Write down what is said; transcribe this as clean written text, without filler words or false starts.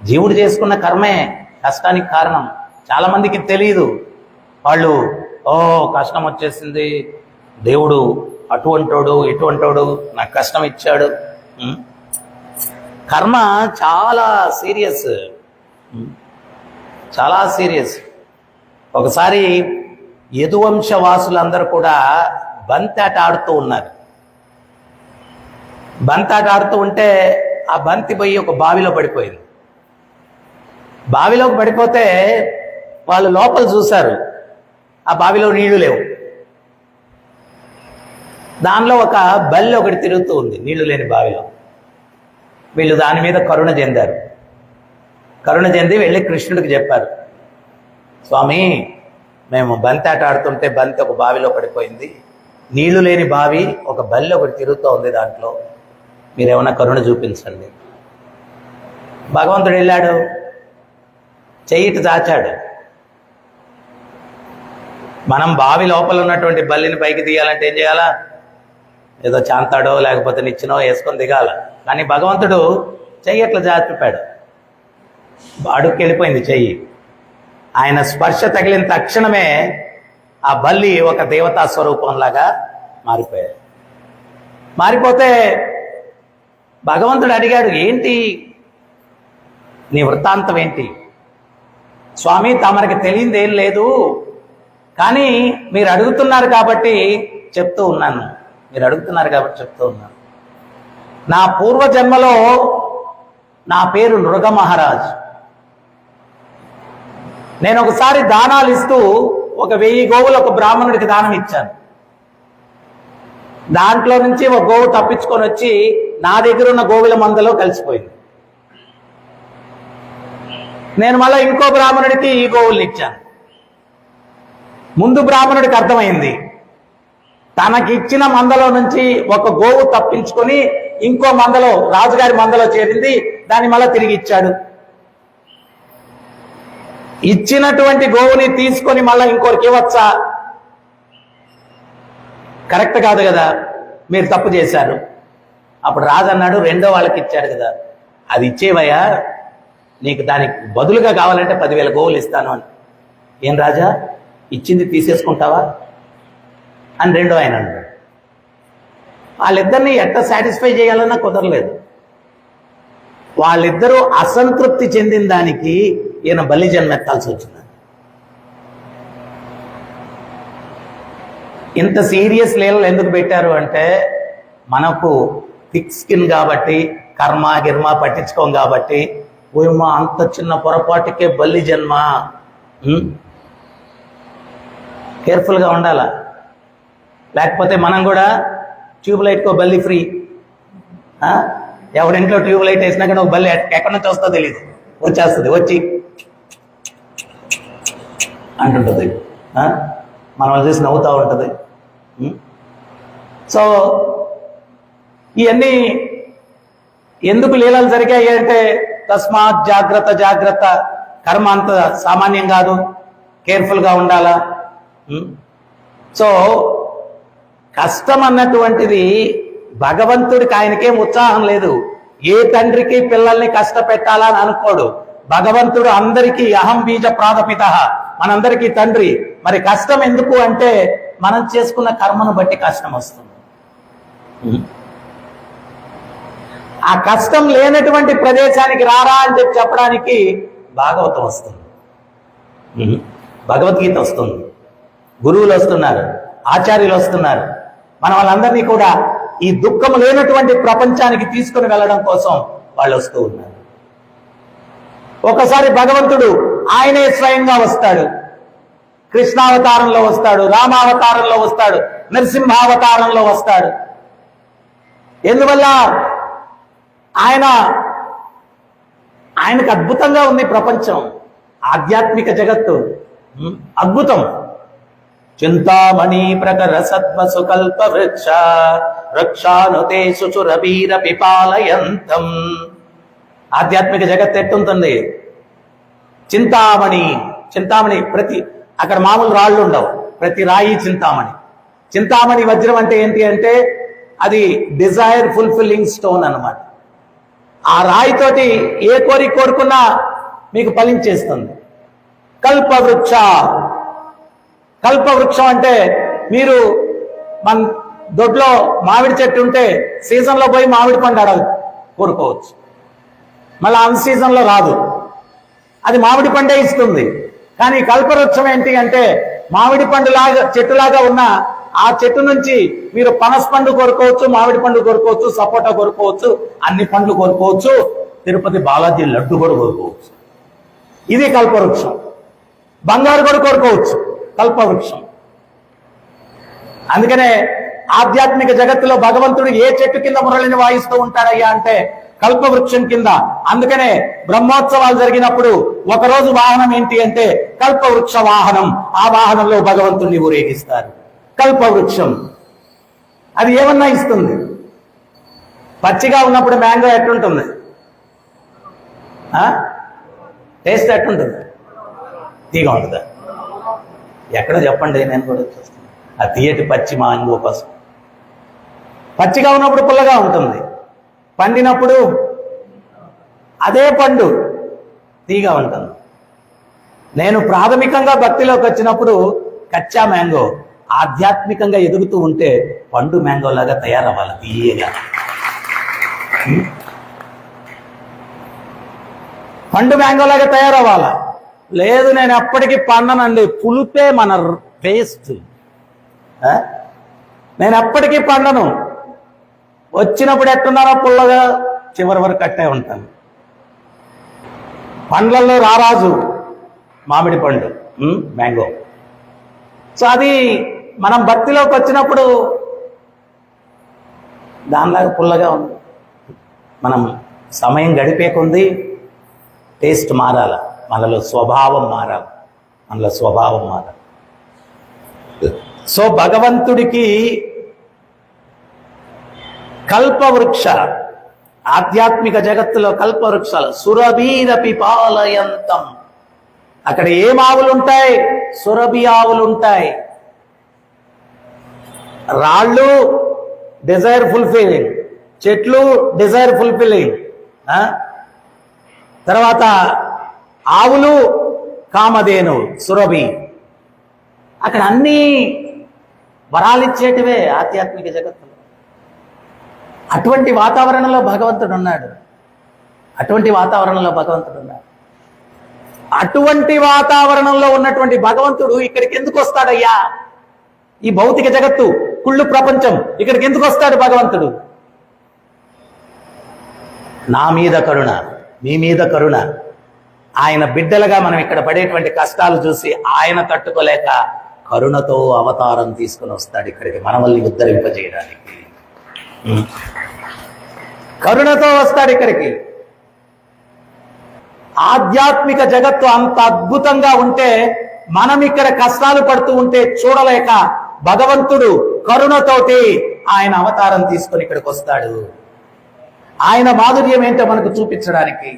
జీవుడు చేసుకున్న కర్మే కష్టానికి కారణం. చాలా మందికి తెలియదు. వాళ్ళు కష్టం వచ్చేసింది, దేవుడు అటువంటోడు ఇటువంటోడు నాకు కష్టం ఇచ్చాడు. కర్మ చాలా సీరియస్, చాలా సీరియస్. ఒకసారి యదువంశవాసులందరూ కూడా బంతాట ఆడుతూ ఉన్నారు. బంతాట ఆడుతూ ఉంటే ఆ బంతి పోయి ఒక బావిలో పడిపోయింది. బావిలోకి పడిపోతే వాళ్ళు లోపల చూశారు, ఆ బావిలో నీళ్లు లేవు. దానిలో ఒక బల్లి ఒకటి తిరుగుతూ ఉంది నీళ్లు లేని బావిలో. వీళ్ళు దాని మీద కరుణ చెందారు. కరుణ చెంది వెళ్ళి కృష్ణుడికి చెప్పారు, స్వామి మేము బంతి ఆట ఆడుతుంటే బంతి ఒక బావిలో పడిపోయింది, నీళ్లు లేని బావి, ఒక బల్లి ఒకటి తిరుగుతూ ఉంది, దాంట్లో మీరేమన్నా కరుణ చూపించండి. భగవంతుడు వెళ్ళాడు, చెయ్యిటి చాచాడు. మనం బావి లోపల ఉన్నటువంటి బల్లిని పైకి తీయాలంటే ఏం చేయాలా? ఏదో చాంతాడో లేకపోతే నిచ్చినో వేసుకొని దిగాల. కానీ భగవంతుడు చెయ్యి ఎట్లా చాచిపాడు, అడుక్కి వెళ్ళిపోయింది చెయ్యి. ఆయన స్పర్శ తగిలిన తక్షణమే ఆ బల్లి ఒక దేవతా స్వరూపంలాగా మారిపోయాడు. మారిపోతే భగవంతుడు అడిగాడు, ఏంటి నీ వృత్తాంతం ఏంటి? స్వామి తమరికి తెలియంది ఏం లేదు, కానీ మీరు అడుగుతున్నారు కాబట్టి చెప్తూ ఉన్నాను. మీరు అడుగుతున్నారు కాబట్టి చెప్తూ ఉన్నాను. నా పూర్వజన్మలో నా పేరు నృగ మహారాజ్. నేను ఒకసారి దానాలు ఇస్తూ 1000 గోవులు ఒక బ్రాహ్మణుడికి దానం ఇచ్చాను. దాంట్లో నుంచి ఒక గోవు తప్పించుకొని వచ్చి నా దగ్గర ఉన్న గోవుల మందలో కలిసిపోయింది. నేను మళ్ళీ ఇంకో బ్రాహ్మణుడికి ఈ గోవుల్ని ఇచ్చాను. ముందు బ్రాహ్మణుడికి అర్థమైంది, తనకిచ్చిన మందలో నుంచి ఒక గోవు తప్పించుకొని ఇంకో మందలో, రాజుగారి మందలో చేరింది, దాన్ని మళ్ళీ తిరిగి ఇచ్చాడు. ఇచ్చినటువంటి గోవుని తీసుకొని మళ్ళీ ఇంకోరికి ఇవ్వచ్చా? కరెక్ట్ కాదు కదా, మీరు తప్పు చేశారు. అప్పుడు రాజు అన్నాడు, రెండో వాళ్ళకి ఇచ్చాడు కదా, అది ఇచ్చేవయ్యా, నీకు దానికి బదులుగా కావాలంటే 10,000 గోవులు ఇస్తాను అని. ఏం రాజా, ఇచ్చింది తీసేసుకుంటావా అని రెండో ఆయన అన్నాడు. వాళ్ళిద్దరిని ఎట్లా సాటిస్ఫై చేయాలన్నా కుదరలేదు. వాళ్ళిద్దరూ అసంతృప్తి చెందిన దానికి ఈయన బలి జన్మెత్తాల్సి వచ్చింది. ఇంత సీరియస్ లీలలు ఎందుకు పెట్టారు అంటే, మనకు థిక్ స్కిన్ కాబట్టి, కర్మ గిర్మ పట్టించుకోం కాబట్టి, ఓయమ్మా అంత చిన్న పొరపాటుకే బల్లి జన్మ, కేర్ఫుల్గా ఉండాలా. లేకపోతే మనం కూడా ట్యూబ్లైట్కో బల్లి ఫ్రీ. ఎవడింట్లో ట్యూబ్లైట్ వేసినా కానీ ఒక బల్లి ఎక్కడి నుంచి వస్తుందో తెలియదు, వచ్చేస్తుంది, వచ్చి అంటుంటుంది, మనం చూసి నవ్వుతూ ఉంటుంది. సో ఇవన్నీ ఎందుకు లీలలు జరిగాయి అంటే, తస్మాత్ జాగ్రత్త జాగ్రత్త, కర్మ అంత సామాన్యం కాదు, కేర్ఫుల్గా ఉండాలా. సో కష్టం అన్నటువంటిది భగవంతుడికి, ఆయనకేం ఉత్సాహం లేదు. ఏ తండ్రికి పిల్లల్ని కష్టపెట్టాలా అని అనుకోడు. భగవంతుడు అందరికీ అహం బీజ ప్రాదపిత, మనందరికీ తండ్రి. మరి కష్టం ఎందుకు అంటే, మనం చేసుకున్న కర్మను బట్టి కష్టం వస్తుంది. ఆ కష్టం లేనటువంటి ప్రదేశానికి రారా అని చెప్పడానికి భాగవతం వస్తుంది, భగవద్గీత వస్తుంది, గురువులు వస్తున్నారు, ఆచార్యులు వస్తున్నారు. మన వాళ్ళందరినీ కూడా ఈ దుఃఖం లేనటువంటి ప్రపంచానికి తీసుకుని వెళ్ళడం కోసం వాళ్ళు వస్తూ ఉన్నారు. ఒకసారి భగవంతుడు ఆయనే స్వయంగా వస్తాడు. కృష్ణావతారంలో వస్తాడు, రామావతారంలో వస్తాడు, నరసింహావతారంలో వస్తాడు. ఎందువల్ల? ఆయనకు అద్భుతంగా ఉంది ప్రపంచం, ఆధ్యాత్మిక జగత్తు అద్భుతం. చింతామణి ప్రకర సద్మసు కల్ప వృక్ష వృక్షానుతే శుచురబీర పిపాలయంతం. ఆధ్యాత్మిక జగత్ ఎట్టుంటుంది? చింతామణి, చింతామణి ప్రతి అక్కడ మామూలు రాళ్ళు ఉండవు, ప్రతి రాయి చింతామణి. చింతామణి వజ్రం అంటే ఏంటి అంటే, అది డిజైర్ ఫుల్ఫిల్లింగ్ స్టోన్ అన్నమాట. ఆ రాయితోటి ఏ కోరిక కోరుకున్నా మీకు ఫలించేస్తుంది. కల్పవృక్ష, కల్పవృక్షం అంటే మీరు మన దొడ్లో మామిడి చెట్టు ఉంటే సీజన్లో పోయి మామిడి పండు అడగ కోరుకోవచ్చు, మళ్ళీ అన్ సీజన్లో రాదు, అది మామిడి పండే ఇస్తుంది. కానీ కల్పవృక్షం ఏంటి అంటే మామిడి పండులాగా చెట్టులాగా ఉన్న ఆ చెట్టు నుంచి మీరు పనస పండు కోరుకోవచ్చు, మామిడి పండు కోరుకోవచ్చు, సపోటా కోరుకోవచ్చు, అన్ని పండ్లు కోరుకోవచ్చు, తిరుపతి బాలాజీ లడ్డు కూడా కోరుకోవచ్చు. ఇది కల్పవృక్షం. బంగారు కూడా కోరుకోవచ్చు, కల్పవృక్షం. అందుకనే ఆధ్యాత్మిక జగత్తులో భగవంతుడు ఏ చెట్టు కింద మురళిని వాయిస్తూ ఉంటాడయ్యా అంటే కల్పవృక్షం కింద. అందుకనే బ్రహ్మోత్సవాలు జరిగినప్పుడు ఒకరోజు వాహనం ఏంటి అంటే కల్పవృక్ష వాహనం. ఆ వాహనంలో భగవంతుడిని ఊరేగిస్తారు. కల్పవృక్షం అది ఏమన్నా ఇస్తుంది. పచ్చిగా ఉన్నప్పుడు మ్యాంగో ఎట్లుంటుంది, టేస్ట్ ఎట్లుంటుంది? తీగా ఉంటుందా? ఎక్కడో చెప్పండి, నేను కూడా చూస్తాను. ఆ తీయటి పచ్చి మ్యాంగో కోసం పచ్చిగా ఉన్నప్పుడు పుల్లగా ఉంటుంది, పండినప్పుడు అదే పండు తీగా ఉంటుంది. నేను ప్రాథమికంగా భక్తిలోకి వచ్చినప్పుడు కచ్చా మ్యాంగో ఆధ్యాత్మికంగా ఎదుగుతూ ఉంటే పండు మ్యాంగో లాగా తయారవ్వాలి, తీయగా. పండు మ్యాంగో లాగా తయారవ్వాలా. లేదు నేను ఎప్పటికీ పండనండి, పులుపే మన టేస్ట్. నేను ఎప్పటికీ పండను, వచ్చినప్పుడు ఎట్టున్నారో పుల్లగా చివరి వరకు కట్టే ఉంటాను. పండ్లలో రారాజు మామిడి పండు, మ్యాంగో. సో అది మనం భక్తిలోకి వచ్చినప్పుడు దానిలాగా పుల్లగా ఉంది. మనం సమయం గడిపే కొంది టేస్ట్ మారాల, మనలో స్వభావం మారాలి, మనలో స్వభావం మారాలి. సో భగవంతుడికి కల్పవృక్ష, ఆధ్యాత్మిక జగత్తులో కల్పవృక్షాలు. సురభీరపి పాలయంతం, అక్కడ ఏం ఆవులు ఉంటాయి? సురభి ఆవులు ఉంటాయి. రాళ్ళు డిజైర్ ఫుల్ఫిల్లింగ్, చెట్లు డిజైర్ ఫుల్ఫిల్లింగ్, తర్వాత ఆవులు కామధేను సురభి. అక్కడ అన్నీ వరాలిచ్చేటివే ఆధ్యాత్మిక జగత్తులో. అటువంటి వాతావరణంలో భగవంతుడు ఉన్నాడు, అటువంటి వాతావరణంలో భగవంతుడు ఉన్నాడు. అటువంటి వాతావరణంలో ఉన్నటువంటి భగవంతుడు ఇక్కడికి ఎందుకు వస్తాడయ్యా? ఈ భౌతిక జగత్తు, కుళ్ళు ప్రపంచం, ఇక్కడికి ఎందుకు వస్తాడు భగవంతుడు? నా మీద కరుణ, మీ మీద కరుణ. ఆయన బిడ్డలుగా మనం ఇక్కడ పడేటువంటి కష్టాలు చూసి ఆయన తట్టుకోలేక కరుణతో అవతారం తీసుకుని వస్తాడు ఇక్కడికి, మనల్ని ఉద్ధరింపజేయడానికి. కరుణతో వస్తాడు ఇక్కడికి. ఆధ్యాత్మిక జగత్తు అంత అద్భుతంగా ఉంటే మనం ఇక్కడ కష్టాలు పడుతూ ఉంటే చూడలేక భగవంతుడు కరుణతోటి ఆయన అవతారం తీసుకొని ఇక్కడికి వస్తాడు. ఆయన మాధుర్యం ఏంటో మనకు చూపించడానికి.